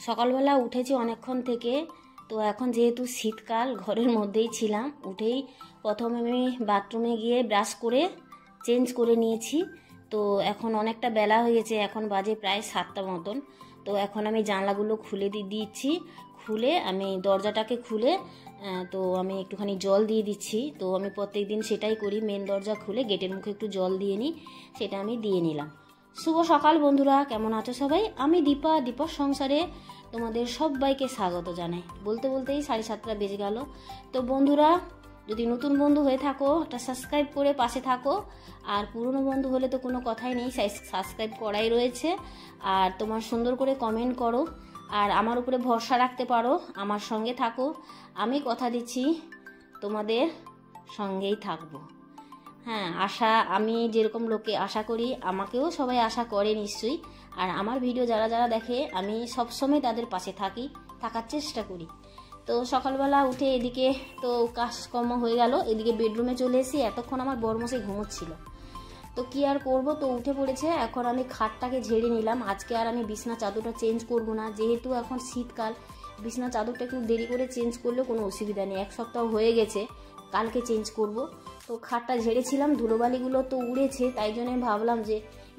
সকালবেলা উঠেছি অনেকক্ষণ থেকে। তো এখন যেহেতু শীতকাল ঘরের মধ্যেই ছিলাম, উঠেই প্রথমে আমি বাথরুমে গিয়ে ব্রাশ করে চেঞ্জ করে নিয়েছি। তো এখন অনেকটা বেলা হয়ে গেছে, এখন বাজে প্রায় 7টা মতন। তো এখন আমি জানলাগুলো খুলে দিচ্ছি। খুলে আমি দরজাটাকে খুলে তো আমি একটুখানি জল দিয়ে দিচ্ছি। তো আমি প্রত্যেক দিন সেটাই করি, মেন দরজা খুলে গেটের মুখে একটু জল দিয়ে নিই, সেটা আমি দিয়ে নিলাম। শুভ সকাল বন্ধুরা, কেমন আছো সবাই? আমি দীপার সংসারে তোমাদের সবাইকে স্বাগত জানাই। বলতে বলতেই 7:30 বেজে গেল। তো বন্ধুরা, যদি নতুন বন্ধু হয়ে থাকো একটা সাবস্ক্রাইব করে পাশে থাকো, আর পুরনো বন্ধু হলে তো কোনো কথাই নেই, সাবস্ক্রাইব করাই রয়েছে। আর তোমার সুন্দর করে কমেন্ট করো, আর আমার উপরে ভরসা রাখতে পারো, আমার সঙ্গে থাকো। আমি কথা দিচ্ছি তোমাদের সঙ্গেই থাকবো। হ্যাঁ, আমি যেরকম লোককে আশা করি আমাকেও সবাই আশা করে নিশ্চয়ই। আর আমার ভিডিও যারা যারা দেখে আমি সবসময় তাদের পাশে থাকার চেষ্টা করি। তো সকালবেলা উঠে এদিকে তো কাজকর্ম হয়ে গেল, এদিকে বেডরুমে চলে এসেছি। এতক্ষণ আমার বরমশাই ঘুমোচ্ছিল, তো কি আর করব, তো উঠে পড়েছে। এখন আমি খাটটাকে ঝেড়ে নিলাম। আজকে আর আমি বিছনা চাদরটা চেঞ্জ করব না, যেহেতু এখন শীতকাল। বিছনা চাদরটা একটু দেরি করে চেঞ্জ করলেও কোনো অসুবিধা নেই, 1 সপ্তাহ হয়ে গেছে, কালকে চেঞ্জ করব। তো খাটটা ঝেড়েছিলাম, ধুলোবালিগুলো তো উড়েছে, তাই জন্য ভাবলাম যে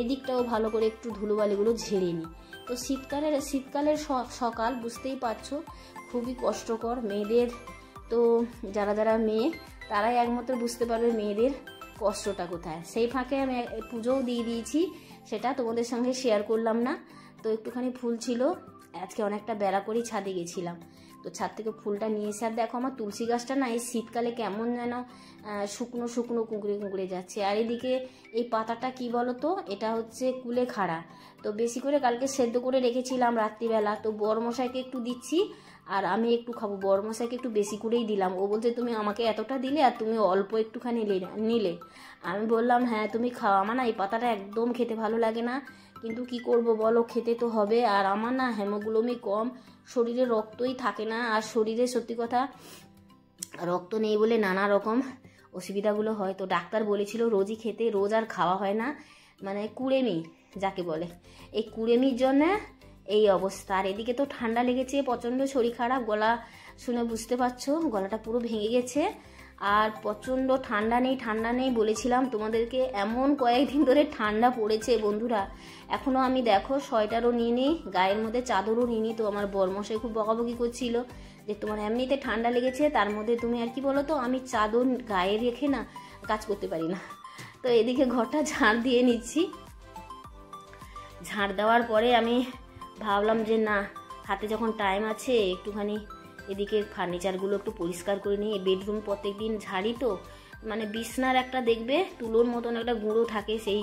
এদিকটাও ভালো করে একটু ধুলোবালিগুলো ঝেড়ে নিই। তো শীতকালের সকাল বুঝতেই পারছো, খুবই কষ্টকর মেয়েদের। তো যারা যারা মেয়ে তারাই একমাত্র বুঝতে পারবে মেয়েদের কষ্টটা কোথায়। সেই ফাঁকে আমি পুজোও দিয়ে দিয়েছি, সেটা তোমাদের সঙ্গে শেয়ার করলাম না। তো একটুখানি ফুল ছিল, আজকে অনেকটা বেলা করেই ছাদে গেছিলাম। তো ছাদ থেকে ফুলটা নিয়ে এসে, আর দেখো আমার তুলসী গাছটা না এই শীতকালে কেমন যেন শুকনো শুকনো কুঁকড়ে যাচ্ছে। আর এদিকে এই পাতাটা কি বলো তো, এটা হচ্ছে কুলেখাড়া। তো বেশি করে কালকে সেদ্ধ করে রেখেছিলাম রাত্রিবেলা, তো বড়মশাইকে একটু দিচ্ছি আর আমি একটু খাবো। বড়মশাইকে একটু বেশি করেই দিলাম। ও বলছে তুমি আমাকে এতটা দিলে আর তুমি অল্প একটুখানি নিলে। আমি বললাম হ্যাঁ তুমি খাও, আমার না এই পাতাটা একদম খেতে ভালো লাগে না, কিন্তু কি করব বলো, খেতে তো হবে। আর আমার না হিমোগ্লোবিন কম, শরীরে রক্তই থাকে না। আর শরীরে সত্যি কথা রক্ত নেই বলে নানা রকম অসুবিধাগুলো হয়। তো ডাক্তার বলেছিল রোজই খেতে, রোজ আর খাওয়া হয় না, মানে কুড়েমি যাকে বলে, এই কুড়েমির জন্য এই অবস্থা। আর এদিকে তো ঠান্ডা লেগেছে, প্রচণ্ড শরীর খারাপ, গলা শুনে বুঝতে পারছো গলাটা পুরো ভেঙে গেছে। আর প্রচণ্ড ঠান্ডা নেই বলেছিলাম তোমাদেরকে, এমন কয়েকদিন ধরে ঠান্ডা পড়েছে বন্ধুরা। এখনও আমি দেখো সোয়েটারও নিয়ে নিই, গায়ের মধ্যে চাদরও নিয়ে নিই। তো আমার বরমশাই খুব বকাবকি করছিল যে তোমার এমনিতে ঠান্ডা লেগেছে, তার মধ্যে তুমি আর কি বলো তো, আমি চাদর গায়ে রেখে না কাজ করতে পারি না। তো এদিকে ঘরটা ঝাড় দিয়ে নিচ্ছি। ঝাড় দেওয়ার পরে আমি ভাবলাম যে না, হাতে যখন টাইম আছে একটুখানি এদিকে ফার্নিচারগুলো একটু পরিষ্কার করে নিই। বেডরুম প্রত্যেক দিন ঝাড়ি তো, মানে বিছনার একটা দেখবে তুলোর মতন একটা গুঁড়ো থাকে, সেই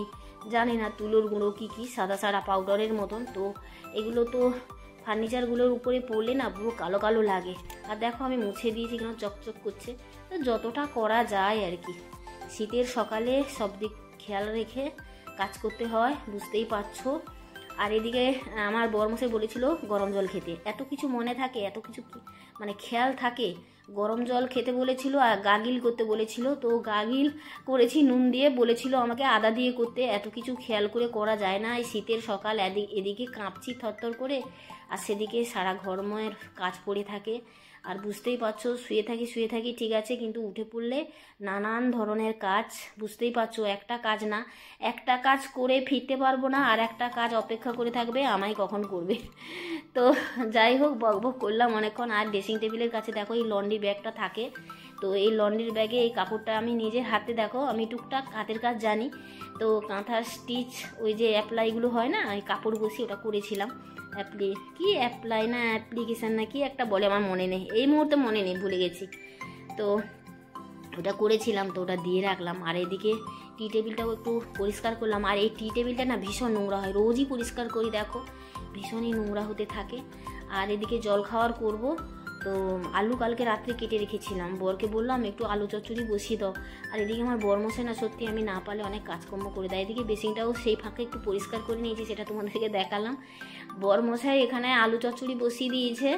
জানি না তুলোর গুঁড়ো কি সাদা সাদা পাউডারের মতন। তো এগুলো তো ফার্নিচারগুলোর উপরে পড়লে না পুরো কালো কালো লাগে। আর দেখো আমি মুছে দিয়েছি কেন চকচক করছে। তো যতটা করা যায় আর কি, শীতের সকালে সব দিক খেয়াল রেখে কাজ করতে হয়, বুঝতেই পারছো। আর এদিকে আমার বরমশাই বলেছিল গরম জল খেতে, এত কিছু মনে থাকে, এত কিছু মানে খেয়াল থাকে। গরম জল খেতে বলেছিল আর গার্গিল করতে বলেছিল। তো গার্গিল করেছি নুন দিয়ে, বলেছিল আমাকে আদা দিয়ে করতে। এত কিছু খেয়াল করে করা যায় না এই শীতের সকাল। এদিকে কাঁপছি থরথর করে, আর সেদিকে সারা ঘরময়ের কাজ পড়ে থাকে। আর বুঝতেই পারছো শুয়ে থাকি ঠিক আছে, কিন্তু উঠে পড়লে নানান ধরনের কাজ, বুঝতেই পারছো একটা কাজ না, একটা কাজ করে ফিরতে পারবো না, আর একটা কাজ অপেক্ষা করে থাকবে আমায় কখন করবে। তো যাই হোক, বকবক করলাম অনেকক্ষণ। আর ড্রেসিং টেবিলের কাছে দেখো এই লন্ড্রি ব্যাগটা থাকে। তো এই লন্ড্রির ব্যাগে এই কাপড়টা আমি নিজের হাতে, দেখো আমি টুকটাক হাতের কাজ জানি। তো কাঁথার স্টিচ, ওই যে অ্যাপ্লাইগুলো হয় না, ওই কাপড় বসি ওটা করেছিলাম। অ্যাপ্লাই না অ্যাপ্লিকেশান না কি একটা বলে, আমার মনে নেই, এই মুহূর্তে মনে নেই, ভুলে গেছি। তো ওটা করেছিলাম, তো ওটা দিয়ে রাখলাম। আর এদিকে টি টেবিলটাও একটু পরিষ্কার করলাম। আর এই টি টেবিলটা না ভীষণ নোংরা হয়, রোজই পরিষ্কার করি, দেখো ভীষণই নোংরা হতে থাকে। আর এদিকে জল খাওয়ার করব। তো আলু কালকে রাত্রে কেটে রেখেছিলাম, বরকে বললাম একটু আলু চচ্চড়ি বসিয়ে দাও। আর এদিকে আমার বরমশাই না সত্যি আমি না পারলে অনেক কাজকর্ম করে দেয়। এদিকে বেসিনটাও সেই ফাঁকে একটু পরিষ্কার করে নিয়েছি, সেটা তোমাদেরকে দেখালাম। বরমশাই এখানে আলু চচ্চড়ি বসিয়ে দিয়েছে,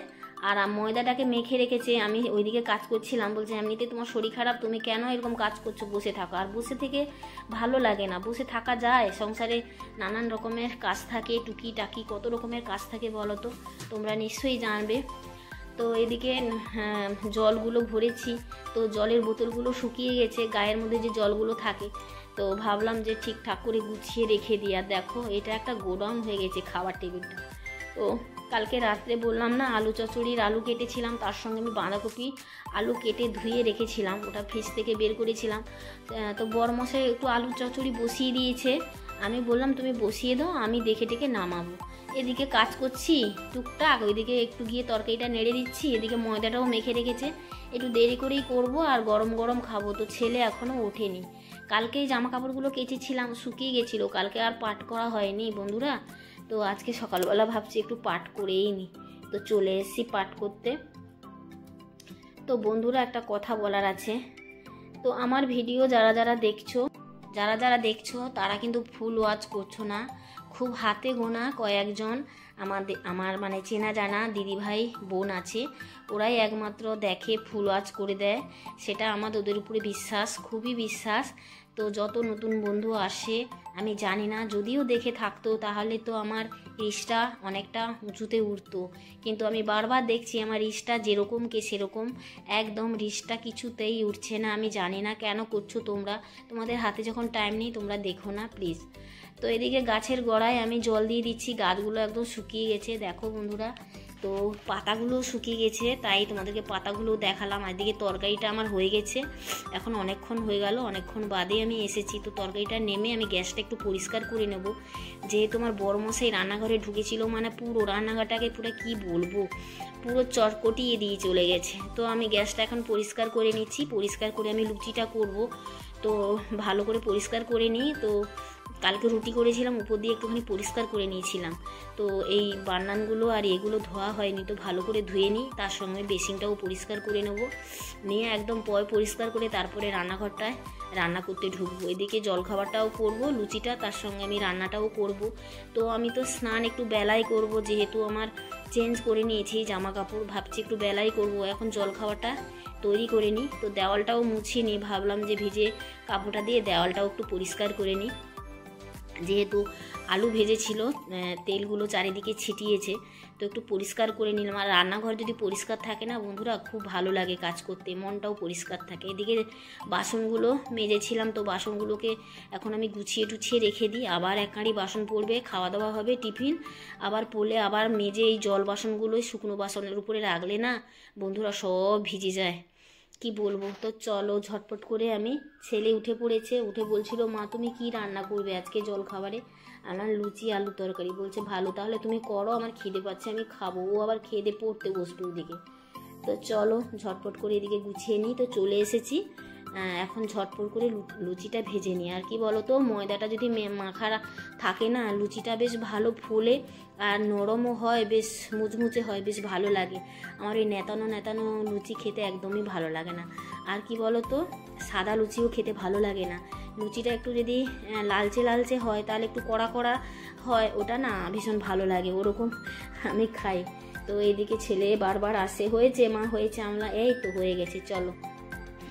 আর ময়দাটাকে মেখে রেখেছে। আমি ওইদিকে কাজ করছিলাম, বলছে এমনিতে তোমার শরীর খারাপ, তুমি কেন এরকম কাজ করছো, বসে থাকো। আর বসে থেকে ভালো লাগে না, বসে থাকা যায়? সংসারে নানান রকমের কাজ থাকে, টুকিটাকি কত রকমের কাজ থাকে বলো তো, তোমরা নিশ্চয়ই জানবে। তো এদিকে জলগুলো ভরেছি, তো জলের বোতলগুলো শুকিয়ে গেছে, গায়ের মধ্যে যে জলগুলো থাকে, তো ভাবলাম যে ঠিকঠাক করে গুছিয়ে রেখে দিই। আর দেখো এটা একটা গোডাউন হয়ে গেছে খাবার টেবিলটা। তো কালকে রাত্রে বললাম না আলু চচ্চড়ির আলু কেটেছিলাম, তার সঙ্গে আমি বাঁধাকপি আলু কেটে ধুয়ে রেখেছিলাম, ওটা ফ্রিজ থেকে বের করেছিলাম। তো বড়মশাই একটু আলু চচ্চড়ি বসিয়ে দিয়েছে, আমি বললাম তুমি বসিয়ে দাও, আমি দেখে টেকে নামাবো। এদিকে কাজ করছি টুকটাক, ওইদিকে একটু গিয়ে তরকারিটা নেড়ে দিচ্ছি, এদিকে ময়দাটাও মেখে রেখেছে, একটু দেরি করেই করব আর গরম গরম খাবো। তো ছেলে এখনও ওঠেনি, কালকেই জামা কাপড়গুলো কেচেছিলাম, শুকিয়ে গেছিলো, কালকে আর পাট করা হয়নি বন্ধুরা। তো আজকে সকালবেলা ভাবছি একটু পাট করেই নি, তো চলে এসেছি পাট করতে। তো বন্ধুরা একটা কথা বলার আছে, তো আমার ভিডিও যারা যারা দেখছো তারা কিন্তু ফুল ওয়াচ করছো না, খুব হাতে গোনা কয়েকজন আমার মানে চেনা জানা দিদিভাই বোন আছে, ওরাই একমাত্র দেখে, ফুল ওয়াচ করে দেয়। সেটা আমার ওদের উপরে বিশ্বাস, খুবই বিশ্বাস। তো যত নতুন বন্ধু আসে আমি জানি না, যদিও দেখে থাকতো তাহলে তো আমার রিচটা অনেকটা উঁচুতে উঠতো, কিন্তু আমি বারবার দেখছি আমার রিচটা যেরকম কে সেরকম, একদম রিচটা কিছুতেই উঠছে না। আমি জানি না কেন করছো তোমরা, তোমাদের হাতে যখন টাইম নেই তোমরা দেখো না প্লিজ। তো এদিকে গাছের গোড়ায় আমি জল দিয়ে দিচ্ছি, গাছগুলো একদম শুকিয়ে গেছে দেখো বন্ধুরা, তো পাতাগুলো শুকিয়ে গেছে, তাই তোমাদেরকে পাতাগুলো দেখালাম। আর এদিকে তরকারিটা আমার হয়ে গেছে, এখন অনেকক্ষণ হয়ে গেল, অনেকক্ষণ বাদে আমি এসেছি। তো তরকারিটা নেমে আমি গ্যাসটা একটু পরিষ্কার করে নেব, যেহেতু আমার বড়মশাই রান্নাঘরে ঢুকেছিল, মানে পুরো রান্নাঘরটাকে পুরো কি বলবো, পুরো চটকটিয়ে দিয়ে চলে গেছে। তো আমি গ্যাসটা এখন পরিষ্কার করে নিচ্ছি, পরিষ্কার করে আমি লুচিটা করব, তো ভালো করে পরিষ্কার করে নিই। তো কালকে রুটি করেছিলাম, উপর দিয়ে একটুখানি পরিষ্কার করে নিয়েছিলাম, তো এই বান্নানগুলো আর এগুলো ধোয়া হয়নি, তো ভালো করে ধুয়ে নিই, তার সঙ্গে বেসিনটাও পরিষ্কার করে নেব, নিয়ে একদম পরিষ্কার করে তারপরে রান্নাঘরটায় রান্না করতে ঢুকবো। এদিকে জলখাবারটাও করব, লুচিটা, তার সঙ্গে আমি রান্নাটাও করব। তো আমি তো স্নান একটু বেলায় করব, যেহেতু আমার চেঞ্জ করে নিয়েছি জামা কাপড়, ভাবছি একটু বেলায় করব। এখন জলখাবারটা তৈরি করে নিই, তো দেওয়ালটাও মুছিয়ে নিই, ভাবলাম যে ভিজে কাপড়টা দিয়ে দেওয়ালটাও একটু পরিষ্কার করে নিই, যেহেতু আলু ভেজেছিল, তেলগুলো চারিদিকে ছিটিয়েছে, তো একটু পরিষ্কার করে নিলাম। আর রান্নাঘর যদি পরিষ্কার থাকে না বন্ধুরা, খুব ভালো লাগে কাজ করতে, মনটাও পরিষ্কার থাকে। এদিকে বাসনগুলো মেজেছিলাম, তো বাসনগুলোকে এখন আমি গুছিয়ে টুছিয়ে রেখে দিই, আবার এক হাঁড়ি বাসন পড়বে, খাওয়া দাওয়া হবে, টিফিন আবার পড়লে আবার মেজে এই জল বাসনগুলোই শুকনো বাসনের উপরে রাখলে না বন্ধুরা সব ভিজে যায়, কি বলবো। তো চলো ঝটপট করে, আমি ছেলে উঠে পড়েছে, উঠে বলছিল মা তুমি কি রান্না করবে আজকে জল খাবারে, আমার লুচি আলু তরকারি। বলছে ভালো, তাহলে তুমি করো, আমার খিদে পাচ্ছে আমি খাবো। ও আবার খেয়ে দিয়ে পড়তে বসবে ওদিকে। তো চলো ঝটপট করে এদিকে গুছিয়ে নিই, তো চলে এসেছি, এখন ঝটপট করে লুচিটা ভেজে নিই। আর কি বলো তো, ময়দাটা যদি মাখা থাকে না, লুচিটা বেশ ভালো ফোলে আর নরমও হয়, বেশ মুচমুচে হয়, বেশ ভালো লাগে। আমার ওই নেতানো লুচি খেতে একদমই ভালো লাগে না। আর কি বলো তো, সাদা লুচিও খেতে ভালো লাগে না, লুচিটা একটু যদি লালচে হয়, তাহলে একটু কড়া হয়, ওটা না ভীষণ ভালো লাগে, ওরকম আমি খাই। তো এইদিকে ছেলে বারবার আসে, হয়েছে মা হয়েছে, আমরা এই তো হয়ে গেছে। চলো,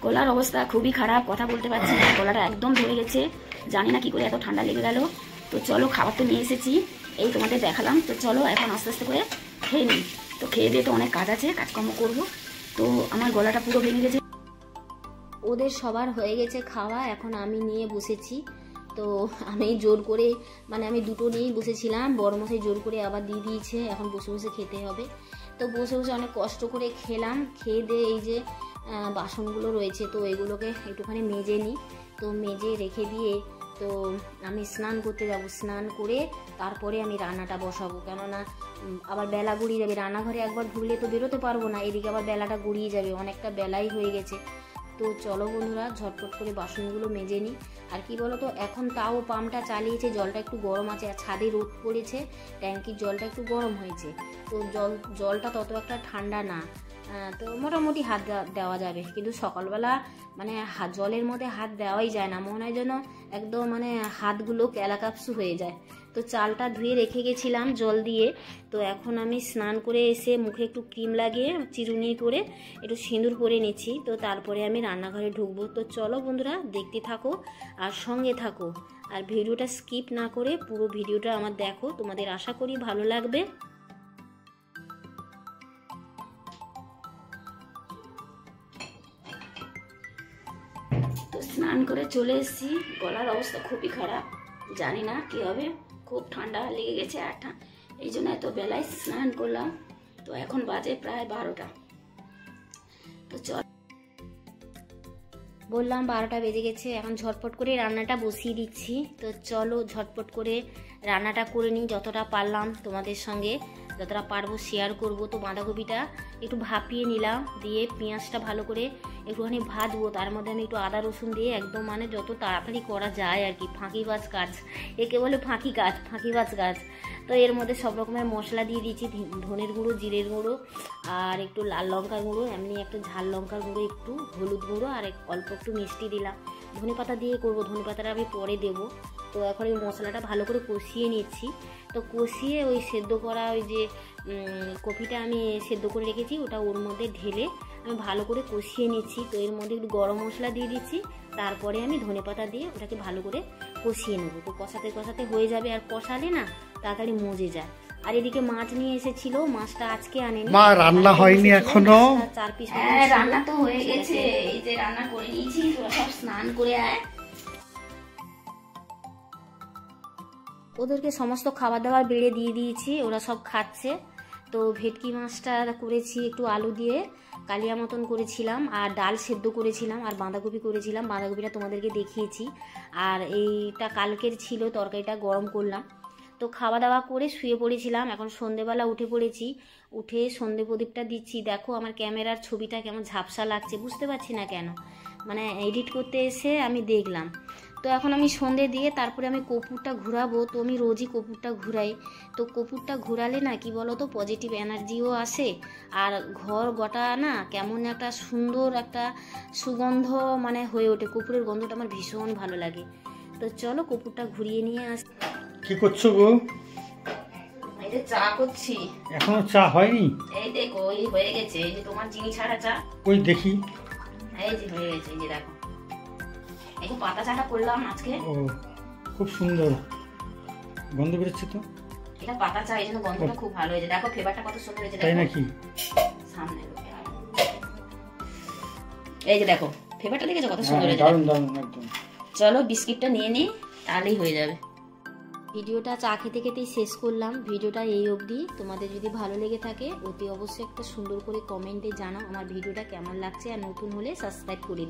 গলার অবস্থা খুবই খারাপ, কথা বলতে পারছি না, গলাটা একদম ধরে গেছে, জানি না কি করে এত ঠান্ডা লেগে গেল। তো চলো, খাবার তো নিয়ে এসেছি, এই তোমাদের দেখালাম, তো চলো এখন আস্তে আস্তে করে খেয়ে নিই। তো খেয়ে দিয়ে তো অনেক কাজ আছে, কাজকর্ম করবো। তো আমার গলাটা পুরো ভেঙে গেছে, ওদের সবার হয়ে গেছে খাওয়া, এখন আমি নিয়ে বসেছি। তো আমি জোর করে, মানে আমি দুটো নিয়েই বসেছিলাম, বড়মশাই জোর করে আবার দিয়ে দিয়েছে, এখন বসে বসে খেতে হবে। তো বসে বসে অনেক কষ্ট করে খেলাম, খেয়ে দিয়ে এই যে বাসনগুলো রয়েছে, তো এগুলোকে একটুখানি মেজে নিই। তো মেজে রেখে দিয়ে তো আমি স্নান করতে যাব, স্নান করে তারপরে আমি রান্নাটা বসাবো, কেননা আবার বেলা গড়িয়ে যাবে, রান্নাঘরে একবার ঢুকলে তো বেরোতে পারবো না, এদিকে আবার বেলাটা গড়িয়ে যাবে, অনেকটা বেলাই হয়ে গেছে। তো চলো বন্ধুরা ঝটপট করে বাসনগুলো মেজে নিই। আর কি বলো তো, এখন তাও পাম্পটা চালিয়েছে, জলটা একটু গরম আছে, আর ছাদে রোদ পড়েছে, ট্যাঙ্কির জলটা একটু গরম হয়েছে, তো জলটা তত একটা ঠান্ডা না, তো মোটামুটি হাত দেওয়া যাবে, কিন্তু সকালবেলা মানে জলের মধ্যে হাত দেওয়াই যায় না, মনে হয় যেন একদম মানে হাতগুলো ক্যালাকাপসু হয়ে যায়, তো চালটা ধুয়ে রেখে গেছিলাম জল দিয়ে। তো এখন আমি স্নান করে এসে মুখে একটু ক্রিম লাগিয়ে চিরুনি করে একটু সিঁদুর পরে নিচ্ছি। তো তারপরে আমি রান্নাঘরে ঢুকবো। তো চলো বন্ধুরা, দেখতে থাকো আর সঙ্গে থাকো, আর ভিডিওটা স্কিপ না করে পুরো ভিডিওটা আমার দেখো, তোমাদের আশা করি ভালো লাগবে। তো স্নান করে চলে এসেছি, গলার অবস্থা খুবই খারাপ, জানি না কি হবে, খুব ঠান্ডা লেগে গেছে। আর এই জন্য এত বেলায় স্নান করলাম। তো এখন বাজে প্রায় 12টা। তো চল, বললাম 12টা বেজে গেছে, এখন ঝটপট করে রান্নাটা বসিয়ে দিচ্ছি। তো চলো ঝটপট করে রান্নাটা করে নিই, যতটা পারলাম তোমাদের সঙ্গে যতটা পারবো শেয়ার করব। তো বাঁধাকপিটা একটু ভাপিয়ে নিলাম, দিয়ে পেঁয়াজটা ভালো করে একটুখানি ভাজবো। তার মধ্যে আমি একটু আদা রসুন দিয়ে একদম মানে যত তাড়াতাড়ি করা যায় আর কি, ফাঁকিবাজ কাজ, একে বলে ফাঁকিবাজ কাজ। তো এর মধ্যে সব রকমের মশলা দিয়ে দিয়েছি, ধনের গুঁড়ো, জিরের গুঁড়ো, আর একটু লাল লঙ্কার গুঁড়ো, এমনি একটু ঝাল লঙ্কার গুঁড়ো, একটু হলুদ গুঁড়ো, আর অল্প একটু মিষ্টি দিলাম। ধনে পাতা দিয়ে করবো, ধনে পাতাটা আমি পরে দেবো। তো এখন এই মশলাটা ভালো করে কষিয়ে নিচ্ছি। তো কষিয়ে ওই সেদ্ধ করা ওই যে কপিটা আমি সেদ্ধ করে রেখেছি ওটা ওর মধ্যে ঢেলে আমি ভালো করে কষিয়ে নিচ্ছি। তো এর মধ্যে একটু গরম মশলা দিয়ে দিচ্ছি, তারপরে আমি ধনেপাতা দিয়ে ওটাকে ভালো করে কষিয়ে নেবো। তো কষাতে কষাতে হয়ে যাবে, আর কষালে না তাড়াতাড়ি মজে যায়। আর এদিকে মাছ নিয়ে এসেছিল, মাছটা আজকে আনেনি, মা রান্না হয়নি এখনো? 4 পিস। রান্না তো হয়ে গেছে, এই যে রান্না করে নিয়েছি। তোরা সব স্নান করে আয়। ওদেরকে সমস্ত খাবার দাবার বেড়ে দিয়ে দিয়েছি, ওরা সব খাচ্ছে। তো ভেটকি মাছটা করেছি একটু আলু দিয়ে কালিয়া মতন করেছিলাম, আর ডাল সেদ্ধ করেছিলাম, আর বাঁধাকপি করেছিলাম। বাঁধাকপিটা তোমাদেরকে দেখিয়েছি। আর এইটা কালকের ছিল, তরকারিটা গরম করলাম। তো খাওয়া দাওয়া করে শুয়ে পড়েছিলাম। এখন সন্ধেবেলা উঠে পড়েছি, উঠে সন্ধে প্রদীপটা দিচ্ছি। দেখো আমার ক্যামেরার ছবিটা কেমন ঝাপসা লাগছে, বুঝতে পারছি না কেন, মানে এডিট করতে এসে আমি দেখলাম। তো এখন আমি সন্ধে দিয়ে তারপরে আমি কর্পূরটা ঘুরাবো। তো আমি রোজই কর্পূরটা ঘুরাই। তো কর্পূরটা ঘুরালে না কি বলো তো, পজিটিভ এনার্জিও আসে, আর ঘর গোটা না কেমন একটা সুন্দর একটা সুগন্ধ মানে হয়ে ওঠে। কর্পূরের গন্ধটা আমার ভীষণ ভালো লাগে। তো চলো কর্পূরটা ঘুরিয়ে নিয়ে আস। কি করছো গো? এই যে চা করছি। এখনো চা হয়নি? এই দেখো এই হয়ে গেছে, এই যে তোমার চিনি ছাড়া চা। ওই দেখি। এই যে হয়ে গেছে, এই যে দেখো, এই পাতা চাটা করলাম আজকে। ও খুব সুন্দর গন্ধ বেরোচ্ছে তো। এটা পাতা চা, এই জন্য গন্ধটা খুব ভালো হয়েছে। দেখো ফ্লেভারটা কত সুন্দর হয়েছে, তাই নাকি? সামনে এই যে দেখো ফ্লেভারটা দেখেছো কত সুন্দর হয়েছে। দারুণ দারুণ একদম। চলো বিস্কিটটা নিয়ে নিই, তাহলেই হয়ে যাবে। ভিডিওটা চা খেতে খেতেই শেষ করলাম। ভিডিওটা এই অবধি। তোমাদের যদি ভালো লেগে থাকে অতি অবশ্যই একটা সুন্দর করে কমেন্টে জানাও আমার ভিডিওটা কেমন লাগছে, আর নতুন হলে সাবস্ক্রাইব করে দিও।